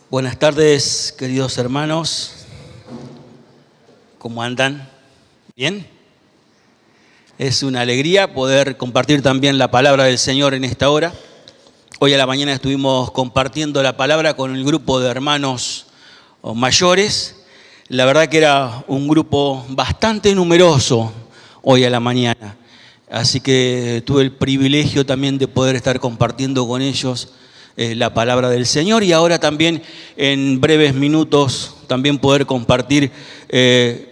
Buenas tardes, queridos hermanos. ¿Cómo andan? ¿Bien? Es una alegría poder compartir también la palabra del Señor en esta hora. Hoy a la mañana estuvimos compartiendo la palabra con el grupo de hermanos mayores. La verdad que era un grupo bastante numeroso hoy a la mañana. Así que tuve el privilegio también de poder estar compartiendo con ellos la palabra del Señor, y ahora también en breves minutos también poder compartir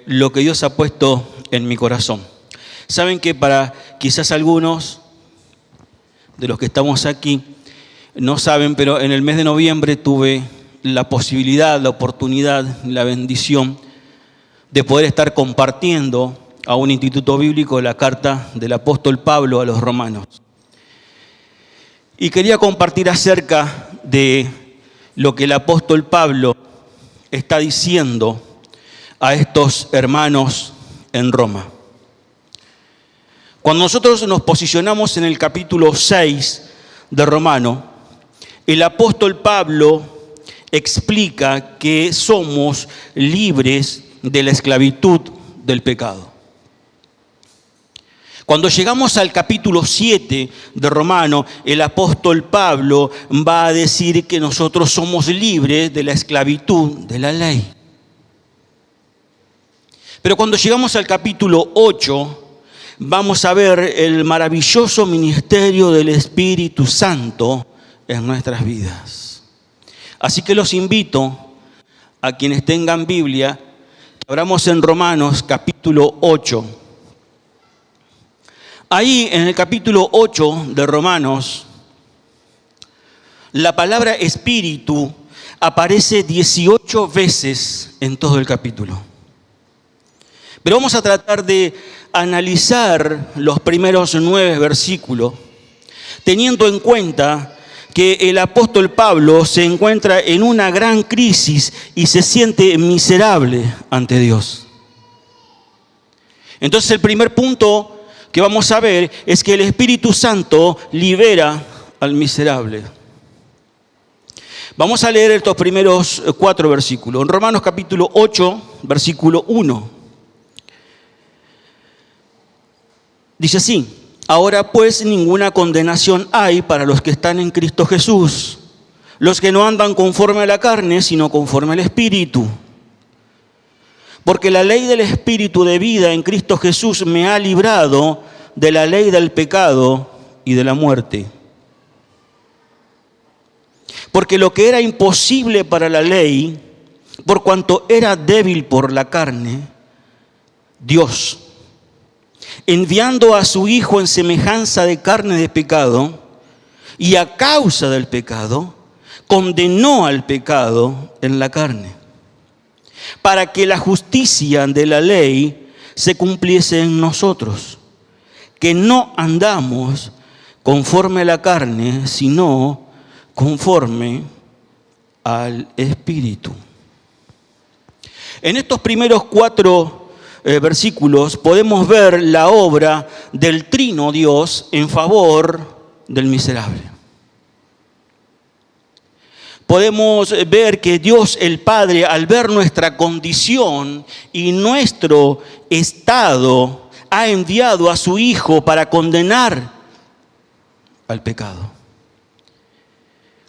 lo que Dios ha puesto en mi corazón. Saben que para quizás algunos de los que estamos aquí no saben, pero en el mes de noviembre tuve la posibilidad, la oportunidad, la bendición de poder estar compartiendo a un instituto bíblico la carta del apóstol Pablo a los romanos. Y quería compartir acerca de lo que el apóstol Pablo está diciendo a estos hermanos en Roma. Cuando nosotros nos posicionamos en el capítulo 6 de Romano, el apóstol Pablo explica que somos libres de la esclavitud del pecado. Cuando llegamos al capítulo 7 de Romano, el apóstol Pablo va a decir que nosotros somos libres de la esclavitud de la ley. Pero cuando llegamos al capítulo 8, vamos a ver el maravilloso ministerio del Espíritu Santo en nuestras vidas. Así que los invito a quienes tengan Biblia, que abramos en Romanos capítulo 8. Ahí en el capítulo 8 de Romanos, la palabra espíritu aparece 18 veces en todo el capítulo. Pero vamos a tratar de analizar los primeros 9 versículos, teniendo en cuenta que el apóstol Pablo se encuentra en una gran crisis y se siente miserable ante Dios. Entonces el primer punto que vamos a ver es que el Espíritu Santo libera al miserable. Vamos a leer estos primeros 4 versículos. En Romanos capítulo 8, versículo 1. Dice así: ahora pues ninguna condenación hay para los que están en Cristo Jesús, los que no andan conforme a la carne, sino conforme al Espíritu. Porque la ley del Espíritu de vida en Cristo Jesús me ha librado de la ley del pecado y de la muerte. Porque lo que era imposible para la ley, por cuanto era débil por la carne, Dios, enviando a su Hijo en semejanza de carne de pecado, y a causa del pecado, condenó al pecado en la carne, para que la justicia de la ley se cumpliese en nosotros, que no andamos conforme a la carne, sino conforme al Espíritu. En estos primeros 4 versículos podemos ver la obra del Trino Dios en favor del miserable. Podemos ver que Dios el Padre, al ver nuestra condición y nuestro estado, ha enviado a su Hijo para condenar al pecado.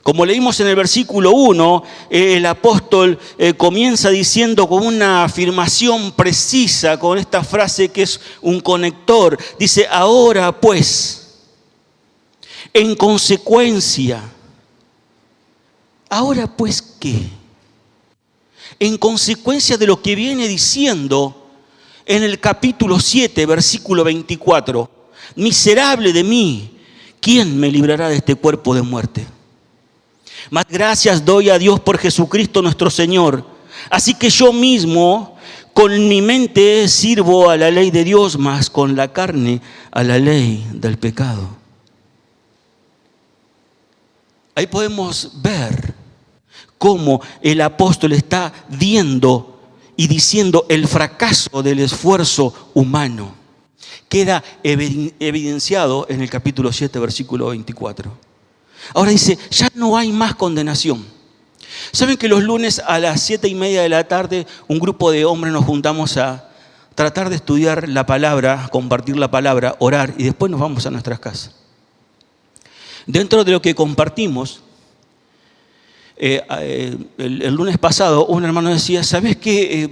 Como leímos en el versículo 1, el apóstol comienza diciendo con una afirmación precisa, con esta frase que es un conector. Dice: ahora pues, en consecuencia. Ahora pues, ¿qué? En consecuencia de lo que viene diciendo en el capítulo 7, versículo 24. Miserable de mí, ¿quién me librará de este cuerpo de muerte? Mas gracias doy a Dios por Jesucristo nuestro Señor. Así que yo mismo con mi mente sirvo a la ley de Dios, mas con la carne a la ley del pecado. Ahí podemos ver cómo el apóstol está viendo y diciendo el fracaso del esfuerzo humano. Queda evidenciado en el capítulo 7, versículo 24. Ahora dice: ya no hay más condenación. ¿Saben que los lunes a las 7:30 de la tarde un grupo de hombres nos juntamos a tratar de estudiar la palabra, compartir la palabra, orar y después nos vamos a nuestras casas? Dentro de lo que compartimos, el lunes pasado un hermano decía, ¿sabes qué?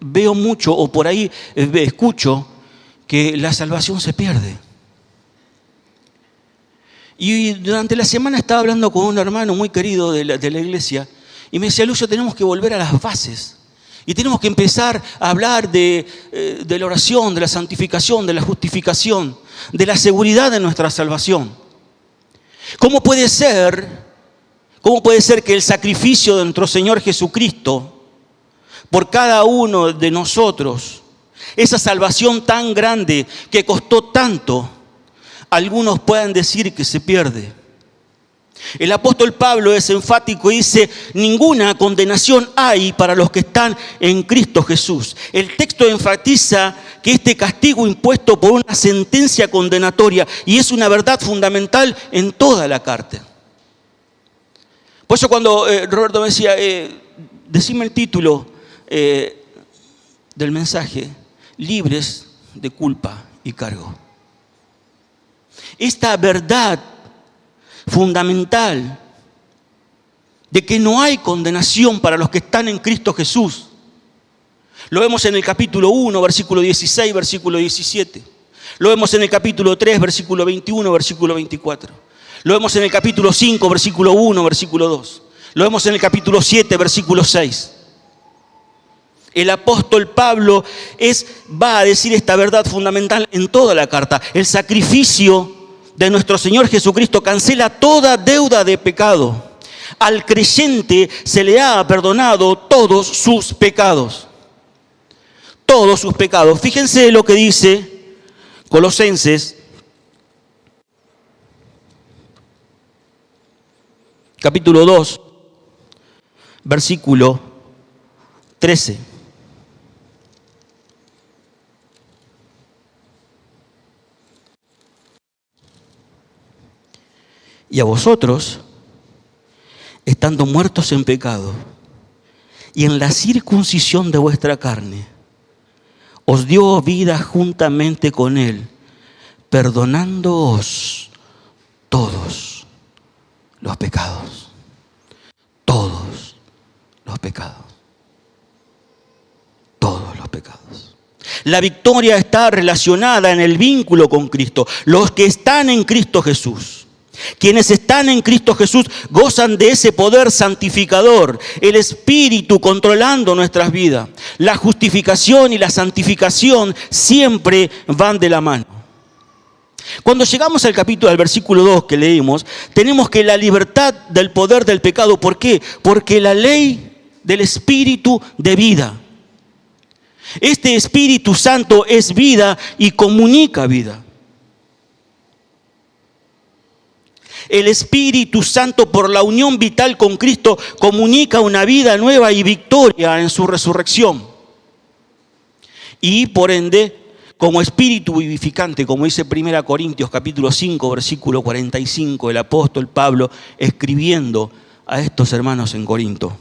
Veo mucho o por ahí escucho que la salvación se pierde. Y durante la semana estaba hablando con un hermano muy querido de la iglesia y me decía, Lucio, tenemos que volver a las bases y tenemos que empezar a hablar de la oración, de la santificación, de la justificación, de la seguridad de nuestra salvación. ¿Cómo puede ser que el sacrificio de nuestro Señor Jesucristo por cada uno de nosotros, esa salvación tan grande que costó tanto, algunos puedan decir que se pierde? El apóstol Pablo es enfático y dice, ninguna condenación hay para los que están en Cristo Jesús. El texto enfatiza que este castigo impuesto por una sentencia condenatoria, y es una verdad fundamental en toda la carta. Por eso cuando Roberto me decía, decime el título del mensaje, libres de culpa y cargo. Esta verdad fundamental de que no hay condenación para los que están en Cristo Jesús. Lo vemos en el capítulo 1, versículo 16, versículo 17. Lo vemos en el capítulo 3, versículo 21, versículo 24. Lo vemos en el capítulo 5, versículo 1, versículo 2. Lo vemos en el capítulo 7, versículo 6. El apóstol Pablo va a decir esta verdad fundamental en toda la carta. El sacrificio de nuestro Señor Jesucristo cancela toda deuda de pecado. Al creyente se le ha perdonado todos sus pecados. Todos sus pecados. Fíjense lo que dice Colosenses, capítulo 2, versículo 13. Y a vosotros, estando muertos en pecado y en la circuncisión de vuestra carne, os dio vida juntamente con Él, perdonándoos todos los pecados. Todos los pecados. Todos los pecados. La victoria está relacionada en el vínculo con Cristo. Los que están en Cristo Jesús. Quienes están en Cristo Jesús gozan de ese poder santificador, el Espíritu controlando nuestras vidas. La justificación y la santificación siempre van de la mano. Cuando llegamos al versículo 2 que leímos, tenemos que la libertad del poder del pecado. ¿Por qué? Porque la ley del Espíritu de vida. Este Espíritu Santo es vida y comunica vida. El Espíritu Santo, por la unión vital con Cristo, comunica una vida nueva y victoria en su resurrección. Y por ende, como Espíritu vivificante, como dice 1 Corintios capítulo 5, versículo 45, el apóstol Pablo escribiendo a estos hermanos en Corinto.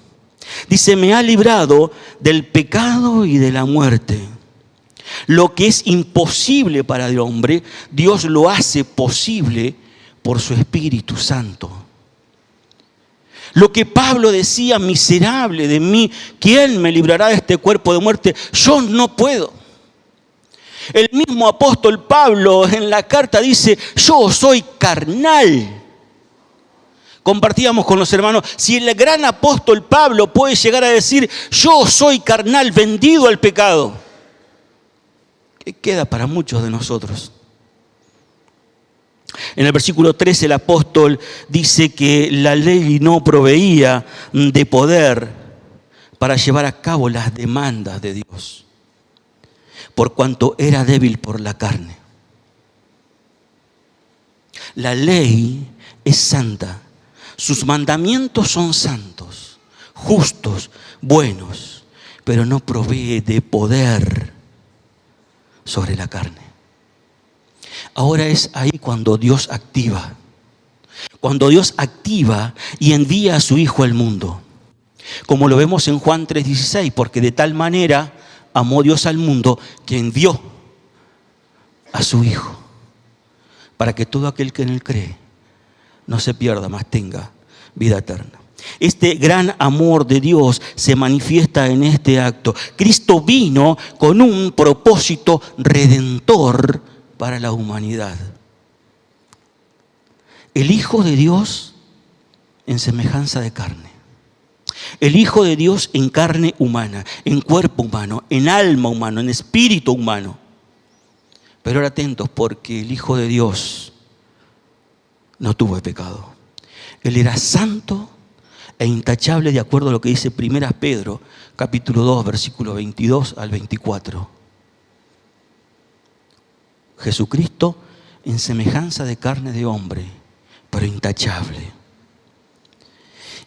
Dice, me ha librado del pecado y de la muerte. Lo que es imposible para el hombre, Dios lo hace posible por su Espíritu Santo. Lo que Pablo decía, miserable de mí, ¿quién me librará de este cuerpo de muerte? Yo no puedo. El mismo apóstol Pablo en la carta dice, yo soy carnal. Compartíamos con los hermanos, si el gran apóstol Pablo puede llegar a decir, yo soy carnal, vendido al pecado, ¿qué queda para muchos de nosotros? En el versículo 13 el apóstol dice que la ley no proveía de poder para llevar a cabo las demandas de Dios, por cuanto era débil por la carne. La ley es santa, sus mandamientos son santos, justos, buenos, pero no provee de poder sobre la carne. Ahora es ahí cuando Dios activa. Cuando Dios activa y envía a su Hijo al mundo. Como lo vemos en Juan 3:16, porque de tal manera amó Dios al mundo que envió a su Hijo, para que todo aquel que en Él cree no se pierda, mas tenga vida eterna. Este gran amor de Dios se manifiesta en este acto. Cristo vino con un propósito redentor para la humanidad. El Hijo de Dios en semejanza de carne. El Hijo de Dios en carne humana, en cuerpo humano, en alma humano, en espíritu humano. Pero ahora atentos, porque el Hijo de Dios no tuvo pecado. Él era santo e intachable, de acuerdo a lo que dice 1 Pedro, capítulo 2, versículo 22 al 24. Jesucristo en semejanza de carne de hombre, pero intachable.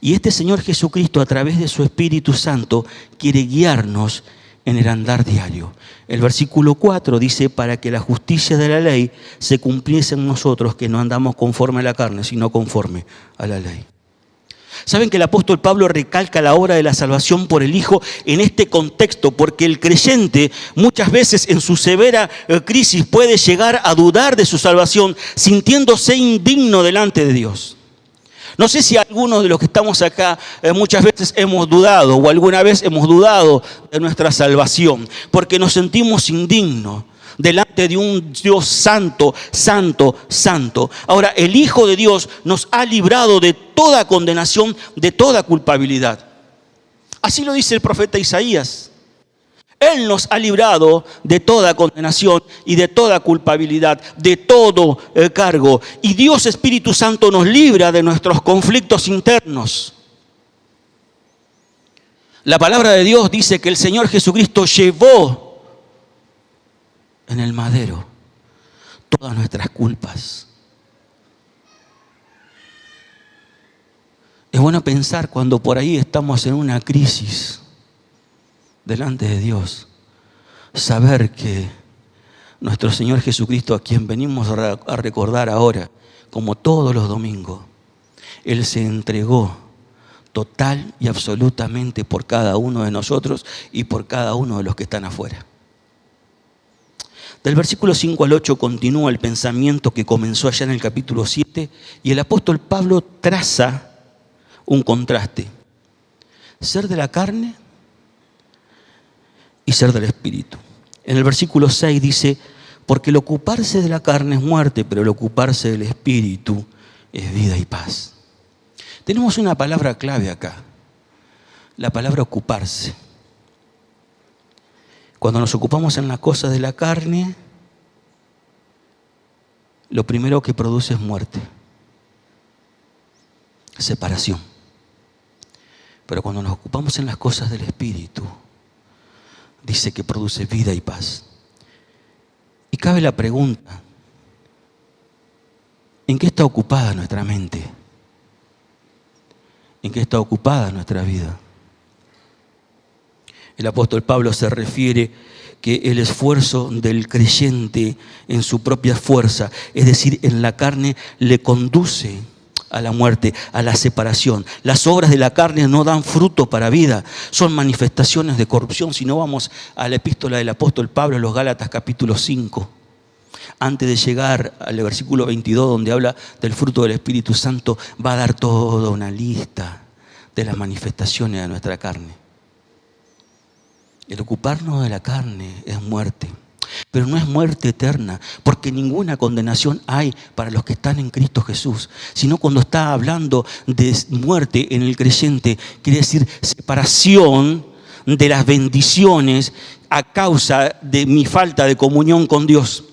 Y este Señor Jesucristo, a través de su Espíritu Santo, quiere guiarnos en el andar diario. El versículo 4 dice: para que la justicia de la ley se cumpliese en nosotros, que no andamos conforme a la carne, sino conforme a la ley. ¿Saben que el apóstol Pablo recalca la obra de la salvación por el Hijo en este contexto? Porque el creyente muchas veces en su severa crisis puede llegar a dudar de su salvación, sintiéndose indigno delante de Dios. No sé si algunos de los que estamos acá muchas veces hemos dudado o alguna vez hemos dudado de nuestra salvación, porque nos sentimos indignos delante de un Dios santo, santo, santo. Ahora, el Hijo de Dios nos ha librado de toda condenación, de toda culpabilidad. Así lo dice el profeta Isaías. Él nos ha librado de toda condenación y de toda culpabilidad, de todo cargo. Y Dios Espíritu Santo nos libra de nuestros conflictos internos. La palabra de Dios dice que el Señor Jesucristo llevó en el madero todas nuestras culpas. Es bueno pensar cuando por ahí estamos en una crisis delante de Dios, saber que nuestro Señor Jesucristo, a quien venimos a recordar ahora, como todos los domingos, Él se entregó total y absolutamente por cada uno de nosotros y por cada uno de los que están afuera. Del versículo 5 al 8 continúa el pensamiento que comenzó allá en el capítulo 7 y el apóstol Pablo traza un contraste: ser de la carne y ser del Espíritu. En el versículo 6 dice: porque el ocuparse de la carne es muerte, pero el ocuparse del Espíritu es vida y paz. Tenemos una palabra clave acá, la palabra ocuparse. Cuando nos ocupamos en las cosas de la carne, lo primero que produce es muerte, separación. Pero cuando nos ocupamos en las cosas del Espíritu, dice que produce vida y paz. Y cabe la pregunta: ¿en qué está ocupada nuestra mente? ¿En qué está ocupada nuestra vida? El apóstol Pablo se refiere que el esfuerzo del creyente en su propia fuerza, es decir, en la carne, le conduce a la muerte, a la separación. Las obras de la carne no dan fruto para vida, son manifestaciones de corrupción. Si no, vamos a la epístola del apóstol Pablo a los Gálatas capítulo 5. Antes de llegar al versículo 22, donde habla del fruto del Espíritu Santo, va a dar toda una lista de las manifestaciones de nuestra carne. El ocuparnos de la carne es muerte, pero no es muerte eterna, porque ninguna condenación hay para los que están en Cristo Jesús, sino cuando está hablando de muerte en el creyente, quiere decir separación de las bendiciones a causa de mi falta de comunión con Dios,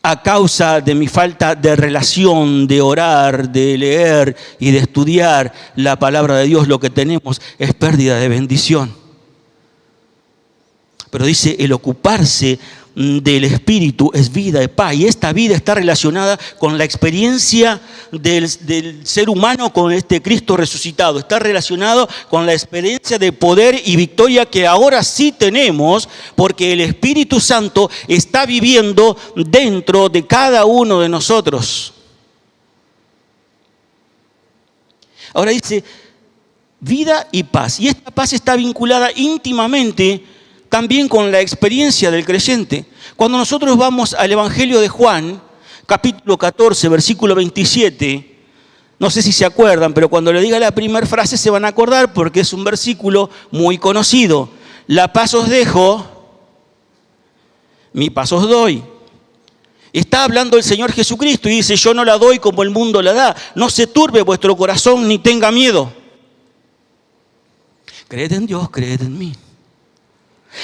a causa de mi falta de relación, de orar, de leer y de estudiar la palabra de Dios. Lo que tenemos es pérdida de bendición. Pero dice, el ocuparse del Espíritu es vida y paz. Y esta vida está relacionada con la experiencia del ser humano con este Cristo resucitado. Está relacionado con la experiencia de poder y victoria que ahora sí tenemos, porque el Espíritu Santo está viviendo dentro de cada uno de nosotros. Ahora dice, vida y paz. Y esta paz está vinculada íntimamente también con la experiencia del creyente. Cuando nosotros vamos al Evangelio de Juan, capítulo 14, versículo 27, no sé si se acuerdan, pero cuando le diga la primera frase se van a acordar porque es un versículo muy conocido. La paz os dejo, mi paz os doy. Está hablando el Señor Jesucristo y dice, yo no la doy como el mundo la da. No se turbe vuestro corazón ni tenga miedo. Creed en Dios, creed en mí.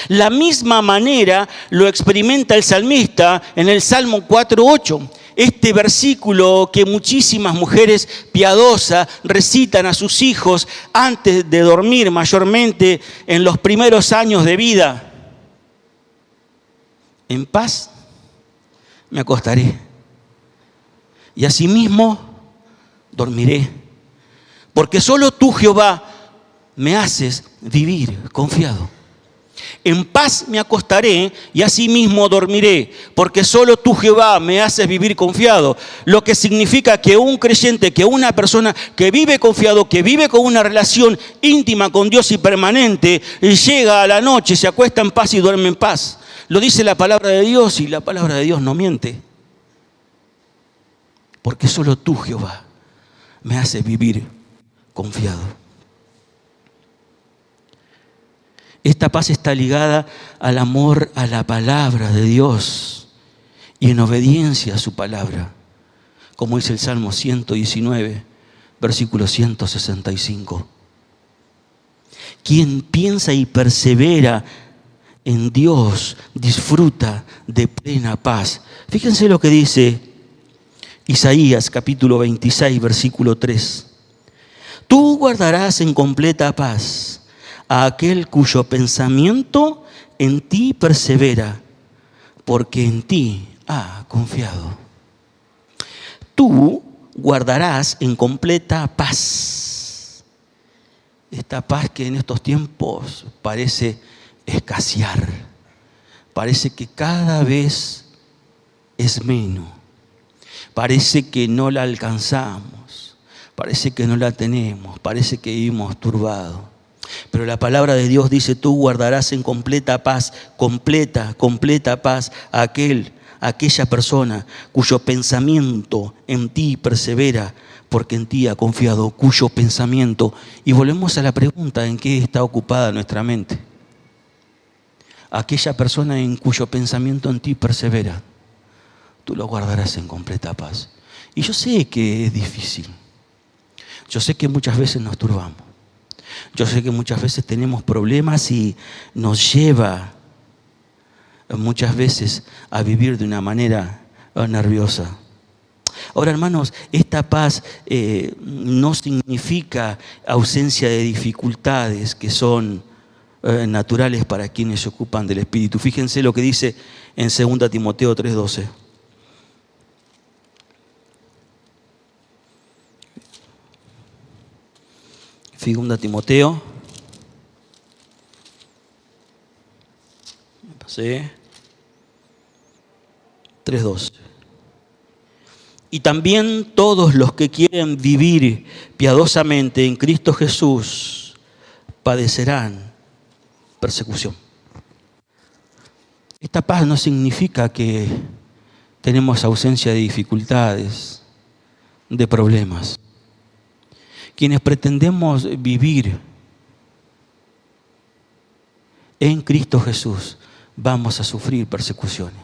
La misma manera lo experimenta el salmista en el Salmo 4:8. Este versículo que muchísimas mujeres piadosas recitan a sus hijos antes de dormir, mayormente en los primeros años de vida. En paz me acostaré y asimismo dormiré, porque solo tú, Jehová, me haces vivir confiado. En paz me acostaré y asimismo dormiré, porque solo tú, Jehová, me haces vivir confiado. Lo que significa que un creyente, que una persona que vive confiado, que vive con una relación íntima con Dios y permanente, llega a la noche, se acuesta en paz y duerme en paz. Lo dice la palabra de Dios y la palabra de Dios no miente. Porque solo tú, Jehová, me haces vivir confiado. Esta paz está ligada al amor a la palabra de Dios y en obediencia a su palabra, como dice el Salmo 119, versículo 165. Quien piensa y persevera en Dios disfruta de plena paz. Fíjense lo que dice Isaías capítulo 26, versículo 3. Tú guardarás en completa paz a aquel cuyo pensamiento en ti persevera, porque en ti ha confiado. Tú guardarás en completa paz. Esta paz que en estos tiempos parece escasear, parece que cada vez es menos, parece que no la alcanzamos, parece que no la tenemos, parece que vivimos turbados. Pero la palabra de Dios dice, tú guardarás en completa paz a aquella persona cuyo pensamiento en ti persevera, porque en ti ha confiado, cuyo pensamiento. Y volvemos a la pregunta, ¿en qué está ocupada nuestra mente? Aquella persona en cuyo pensamiento en ti persevera, tú lo guardarás en completa paz. Y yo sé que es difícil. Yo sé que muchas veces nos turbamos. Yo sé que muchas veces tenemos problemas y nos lleva muchas veces a vivir de una manera nerviosa. Ahora, hermanos, esta paz no significa ausencia de dificultades que son naturales para quienes se ocupan del Espíritu. Fíjense lo que dice en 2 Timoteo 3:12. Segunda Timoteo. Me pasé. 3:12. Y también todos los que quieren vivir piadosamente en Cristo Jesús padecerán persecución. Esta paz no significa que tenemos ausencia de dificultades, de problemas. Quienes pretendemos vivir en Cristo Jesús, vamos a sufrir persecuciones.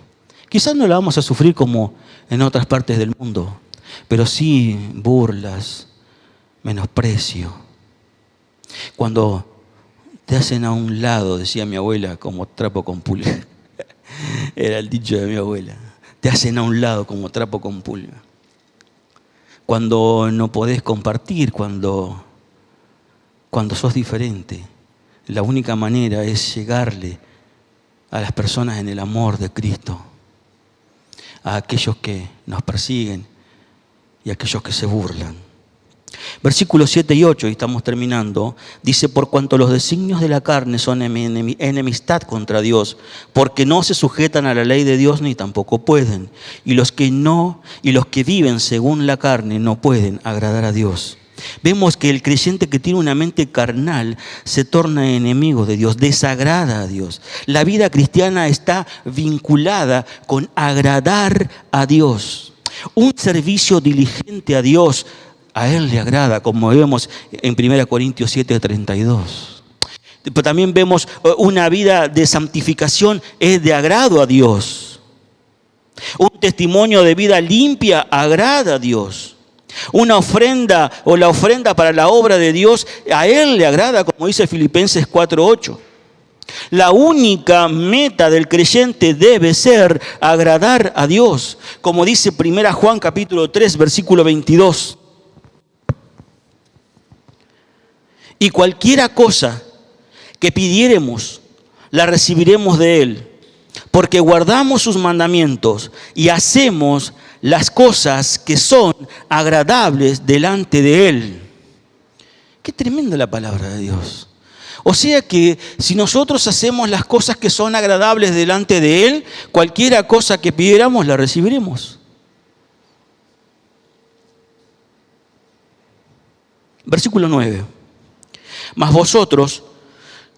Quizás no la vamos a sufrir como en otras partes del mundo, pero sí burlas, menosprecio. Cuando te hacen a un lado, decía mi abuela, como trapo con pulga. Era el dicho de mi abuela. Te hacen a un lado como trapo con pulga. Cuando no podés compartir, cuando sos diferente, la única manera es llegarle a las personas en el amor de Cristo, a aquellos que nos persiguen y a aquellos que se burlan. Versículos 7 y 8, y estamos terminando, dice, por cuanto los designios de la carne son enemistad contra Dios, porque no se sujetan a la ley de Dios ni tampoco pueden, y los que viven según la carne no pueden agradar a Dios. Vemos que el creyente que tiene una mente carnal se torna enemigo de Dios, desagrada a Dios. La vida cristiana está vinculada con agradar a Dios. Un servicio diligente a Dios, a Él le agrada, como vemos en 1 Corintios 7:32. Pero también vemos una vida de santificación es de agrado a Dios. Un testimonio de vida limpia agrada a Dios. Una ofrenda o la ofrenda para la obra de Dios, a Él le agrada, como dice Filipenses 4:8. La única meta del creyente debe ser agradar a Dios, como dice 1 Juan capítulo 3, versículo 22. Y cualquiera cosa que pidiéremos, la recibiremos de Él, porque guardamos sus mandamientos y hacemos las cosas que son agradables delante de Él. Qué tremenda la palabra de Dios. O sea que si nosotros hacemos las cosas que son agradables delante de Él, cualquiera cosa que pidiéramos la recibiremos. Versículo 9. Mas vosotros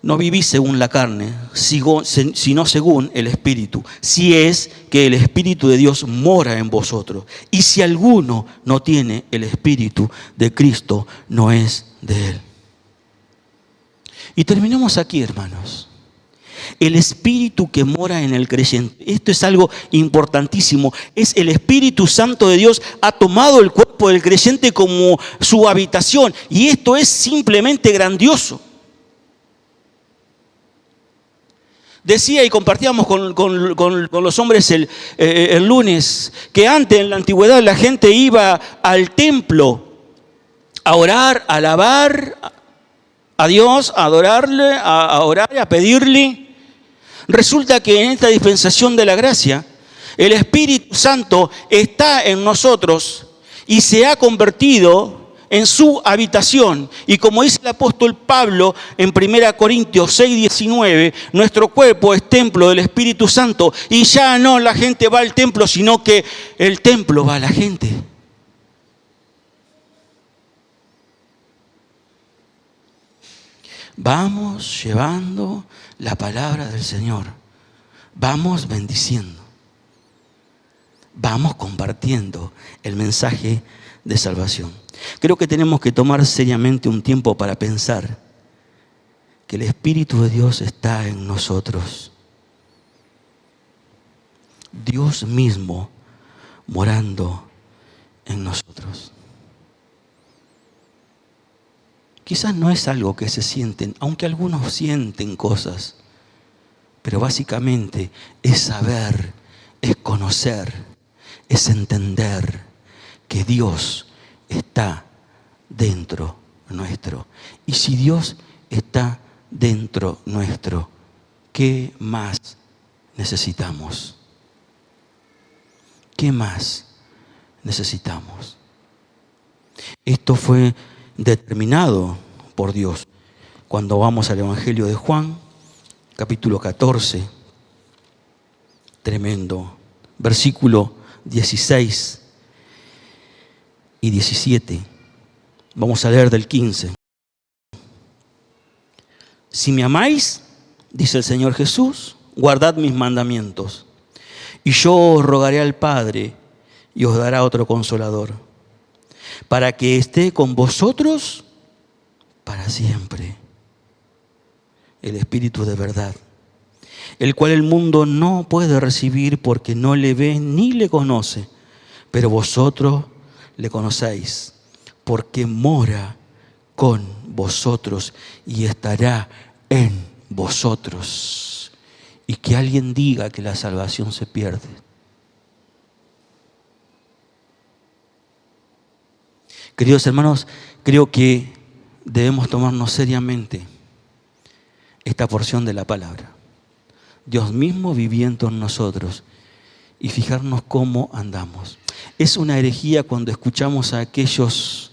no vivís según la carne, sino según el Espíritu, si es que el Espíritu de Dios mora en vosotros. Y si alguno no tiene el Espíritu de Cristo, no es de Él. Y terminamos aquí, hermanos. El Espíritu que mora en el creyente. Esto es algo importantísimo. Es el Espíritu Santo de Dios ha tomado el cuerpo del creyente como su habitación. Y esto es simplemente grandioso. Decía y compartíamos con los hombres el lunes que antes en la antigüedad la gente iba al templo a orar, a alabar a Dios, a adorarle, a orar, a pedirle. Resulta que en esta dispensación de la gracia, el Espíritu Santo está en nosotros y se ha convertido en su habitación. Y como dice el apóstol Pablo en 1 Corintios 6:19, nuestro cuerpo es templo del Espíritu Santo. Y ya no la gente va al templo, sino que el templo va a la gente. Vamos llevando la palabra del Señor. Vamos bendiciendo. Vamos compartiendo el mensaje de salvación. Creo que tenemos que tomar seriamente un tiempo para pensar que el Espíritu de Dios está en nosotros. Dios mismo morando en nosotros. Quizás no es algo que se sienten, aunque algunos sienten cosas, pero básicamente es saber, es conocer, es entender que Dios está dentro nuestro. Y si Dios está dentro nuestro, ¿qué más necesitamos? ¿Qué más necesitamos? Esto fue determinado por Dios. Cuando vamos al Evangelio de Juan, capítulo 14, tremendo, versículo 16 y 17. Vamos a leer del 15. Si me amáis, dice el Señor Jesús, guardad mis mandamientos. Y yo os rogaré al Padre y os dará otro consolador, para que esté con vosotros para siempre. El Espíritu de verdad, el cual el mundo no puede recibir porque no le ve ni le conoce, pero vosotros le conocéis, porque mora con vosotros y estará en vosotros. Y que alguien diga que la salvación se pierde. Queridos hermanos, creo que debemos tomarnos seriamente esta porción de la palabra. Dios mismo viviendo en nosotros y fijarnos cómo andamos. Es una herejía cuando escuchamos a aquellos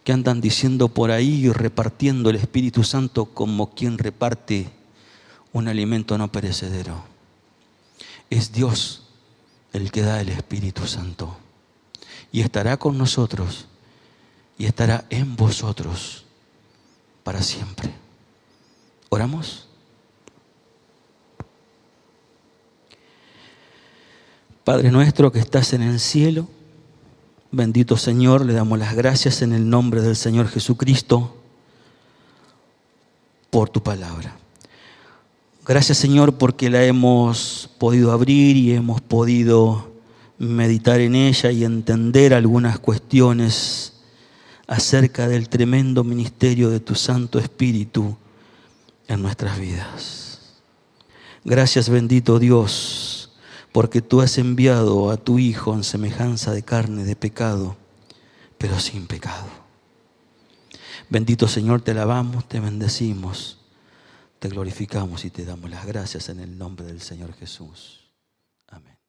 que andan diciendo por ahí y repartiendo el Espíritu Santo como quien reparte un alimento no perecedero. Es Dios el que da el Espíritu Santo y estará con nosotros y estará en vosotros para siempre. ¿Oramos? Padre nuestro que estás en el cielo, bendito Señor, le damos las gracias en el nombre del Señor Jesucristo por tu palabra. Gracias, Señor, porque la hemos podido abrir y hemos podido meditar en ella y entender algunas cuestiones acerca del tremendo ministerio de tu Santo Espíritu en nuestras vidas. Gracias, bendito Dios, porque tú has enviado a tu Hijo en semejanza de carne de pecado, pero sin pecado. Bendito Señor, te alabamos, te bendecimos, te glorificamos y te damos las gracias en el nombre del Señor Jesús. Amén.